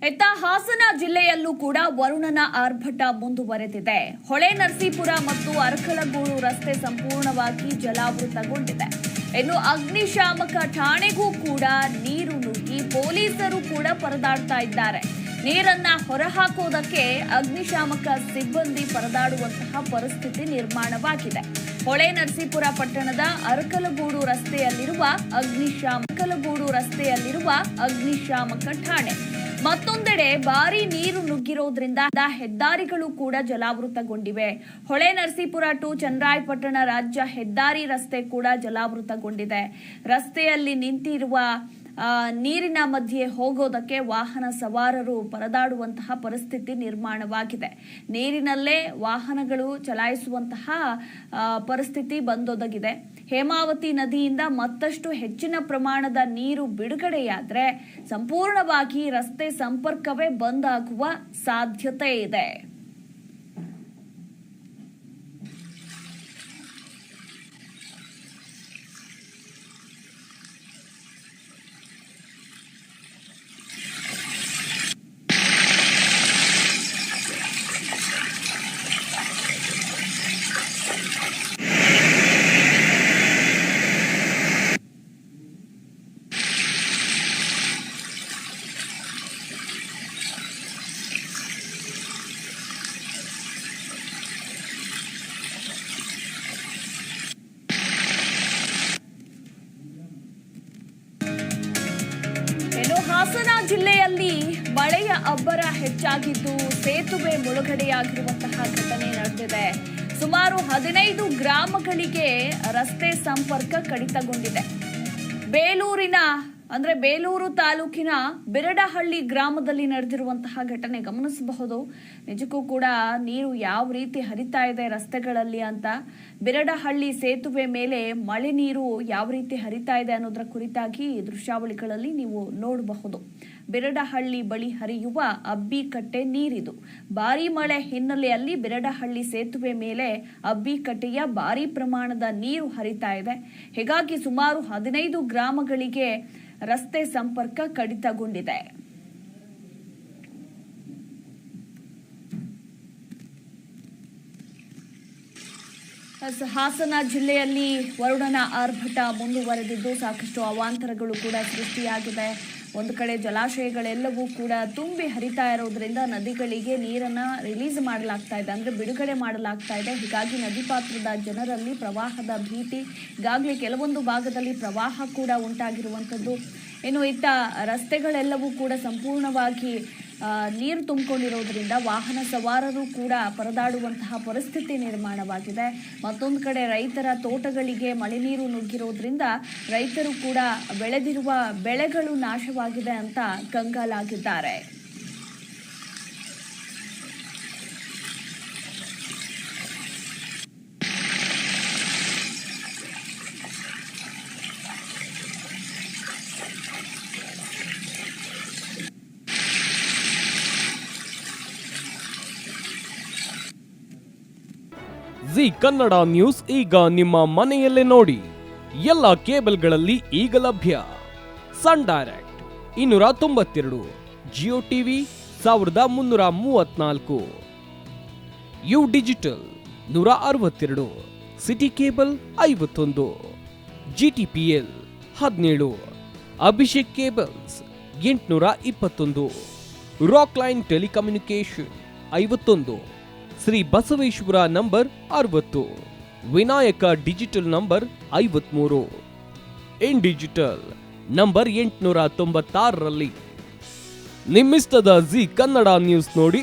ಇತ್ತ ಹಾಸನ ಜಿಲ್ಲೆಯಲ್ಲೂ ಕೂಡ ವರುಣನ ಆರ್ಭಟ ಮುಂದುವರೆದಿದೆ. ಹೊಳೆನರಸೀಪುರ ಮತ್ತು ಅರಕಲಗೂಡು ರಸ್ತೆ ಸಂಪೂರ್ಣವಾಗಿ ಜಲಾವೃತಗೊಂಡಿದೆ. ಇನ್ನು ಅಗ್ನಿಶಾಮಕ ಠಾಣೆಗೂ ಕೂಡ ನೀರು ನುಗ್ಗಿ ಪೊಲೀಸರು ಕೂಡ ಪರದಾಡ್ತಾ ಇದ್ದಾರೆ. ನೀರನ್ನ ಹೊರಹಾಕೋದಕ್ಕೆ ಅಗ್ನಿಶಾಮಕ ಸಿಬ್ಬಂದಿ ಪರದಾಡುವಂತಹ ಪರಿಸ್ಥಿತಿ ನಿರ್ಮಾಣವಾಗಿದೆ. ಹೊಳೆನರಸೀಪುರ ಪಟ್ಟಣದ ಅರಕಲಗೂಡು ರಸ್ತೆಯಲ್ಲಿರುವ ಅಗ್ನಿಶಾಮಕ ಠಾಣೆ ಮತ್ತೊಂದೆಡೆ ಭಾರಿ ನೀರು ನುಗ್ಗಿರೋದ್ರಿಂದ ಹೆದ್ದಾರಿಗಳು ಕೂಡ ಜಲಾವೃತಗೊಂಡಿವೆ. ಹೊಳೆನರಸೀಪುರ ಟು ಚನ್ನರಾಯಪಟ್ಟಣ ರಾಜ್ಯ ಹೆದ್ದಾರಿ ರಸ್ತೆ ಕೂಡ ಜಲಾವೃತಗೊಂಡಿದೆ. ರಸ್ತೆಯಲ್ಲಿ ನಿಂತಿರುವ ನೀರಿನ ಮಧ್ಯೆ ಹೋಗೋದಕ್ಕೆ ವಾಹನ ಸವಾರರು ಪರದಾಡುವಂತಹ ಪರಿಸ್ಥಿತಿ ನಿರ್ಮಾಣವಾಗಿದೆ. ನೀರಿನಲ್ಲೇ ವಾಹನಗಳು ಚಲಾಯಿಸುವಂತಹ ಪರಿಸ್ಥಿತಿ ಬಂದೊದಗಿದೆ. ಹೇಮಾವತಿ ನದಿಯಿಂದ ಮತ್ತಷ್ಟು ಹೆಚ್ಚಿನ ಪ್ರಮಾಣದ ನೀರು ಬಿಡುಗಡೆಯಾದರೆ ಸಂಪೂರ್ಣವಾಗಿ ರಸ್ತೆ ಸಂಪರ್ಕವೇ ಬಂದ್ ಆಗುವ ಸಾಧ್ಯತೆ ಇದೆ. ಹಾಸನ ಜಿಲ್ಲೆಯಲ್ಲಿ ಮಳೆಯ ಅಬ್ಬರ ಹೆಚ್ಚಾಗಿದ್ದು ಸೇತುವೆ ಮುಳುಗಡೆಯಾಗಿರುವಂತಹ ಘಟನೆ ನಡೆದಿದೆ. ಸುಮಾರು 15 ಗ್ರಾಮಗಳಿಗೆ ರಸ್ತೆ ಸಂಪರ್ಕ ಕಡಿತಗೊಂಡಿದೆ. ಬೇಲೂರು ತಾಲೂಕಿನ ಬಿರಡಹಳ್ಳಿ ಗ್ರಾಮದಲ್ಲಿ ನಡೆದಿರುವಂತಹ ಘಟನೆ ಗಮನಿಸಬಹುದು. ನಿಜಕ್ಕೂ ಕೂಡ ನೀರು ಯಾವ ರೀತಿ ಹರಿತಾ ಇದೆ ರಸ್ತೆಗಳಲ್ಲಿ ಅಂತ. ಬಿರಡಹಳ್ಳಿ ಸೇತುವೆ ಮೇಲೆ ಮಳೆ ನೀರು ಯಾವ ರೀತಿ ಹರಿತಾ ಇದೆ ಅನ್ನೋದರ ಕುರಿತಾಗಿ ದೃಶ್ಯಾವಳಿಗಳಲ್ಲಿ ನೀವು ನೋಡಬಹುದು. ಬಿರಡಹಳ್ಳಿ ಬಳಿ ಹರಿಯುವ ಅಬ್ಬಿಕಟ್ಟೆ ನೀರಿದು. ಭಾರಿ ಮಳೆ ಹಿನ್ನೆಲೆಯಲ್ಲಿ ಬಿರಡಹಳ್ಳಿ ಸೇತುವೆ ಮೇಲೆ ಅಬ್ಬಿಕಟ್ಟೆಯ ಭಾರಿ ಪ್ರಮಾಣದ ನೀರು ಹರಿತಾ ಇದೆ. ಹೀಗಾಗಿ ಸುಮಾರು 15 ಗ್ರಾಮಗಳಿಗೆ ರಸ್ತೆ ಸಂಪರ್ಕ ಕಡಿತಗೊಂಡಿದೆ. ಹಾಸನ ಜಿಲ್ಲೆಯಲ್ಲಿ ವರುಣನ ಆರ್ಭಟ ಮುಂದುವರೆದಿದ್ದು ಸಾಕಷ್ಟು ಅವಾಂತರಗಳು ಕೂಡ ಸೃಷ್ಟಿಯಾಗಿದೆ. ಒಂದು ಕಡೆ ಜಲಾಶಯಗಳೆಲ್ಲವೂ ಕೂಡ ತುಂಬಿ ಹರಿತಾ ಇರೋದ್ರಿಂದ ನದಿಗಳಿಗೆ ನೀರನ್ನ ರಿಲೀಸ್ ಮಾಡಲಾಗ್ತಾ ಇದೆ, ಅಂದ್ರೆ ಬಿಡುಗಡೆ ಮಾಡಲಾಗ್ತಾ ಇದೆ. ಹೀಗಾಗಿ ನದಿ ಪಾತ್ರದ ಜನರಲ್ಲಿ ಪ್ರವಾಹದ ಭೀತಿ, ಈಗಾಗಲೇ ಕೆಲವೊಂದು ಭಾಗದಲ್ಲಿ ಪ್ರವಾಹ ಕೂಡ ಉಂಟಾಗಿರುವಂಥದ್ದು. ಇನ್ನು ಇತ್ತ ರಸ್ತೆಗಳೆಲ್ಲವೂ ಕೂಡ ಸಂಪೂರ್ಣವಾಗಿ ನೀರು ತುಂಬಿಕೊಂಡಿರೋದ್ರಿಂದ ವಾಹನ ಸವಾರರು ಕೂಡ ಪರದಾಡುವಂತಹ ಪರಿಸ್ಥಿತಿ ನಿರ್ಮಾಣವಾಗಿದೆ. ಮತ್ತೊಂದು ಕಡೆ ರೈತರ ತೋಟಗಳಿಗೆ ಮಳೆ ನೀರು ನುಗ್ಗಿರೋದ್ರಿಂದ ರೈತರು ಕೂಡ ಬೆಳೆದಿರುವ ಬೆಳೆಗಳು ನಾಶವಾಗಿದೆ ಅಂತ ಕಂಗಾಲಾಗಿದ್ದಾರೆ. ಜಿ ಕನ್ನಡ ನ್ಯೂಸ್ ಈಗ ನಿಮ್ಮ ಮನೆಯಲ್ಲೇ ನೋಡಿ. ಎಲ್ಲ ಕೇಬಲ್ಗಳಲ್ಲಿ ಈಗ ಲಭ್ಯ. Sun Direct 292, Jio TV 1334, U digital 162, City cable 51, GTPL 17, Abhishek cables 821, Rock Line telecommunication 51, Shri Basaveshwara number 60, Vinayaka digital number 53, in digital number 896ರಲ್ಲಿ ನಿಮ್ಮಿಸ್ತದ ಜಿ ಕನ್ನಡ ನ್ಯೂಸ್ ನೋಡಿ.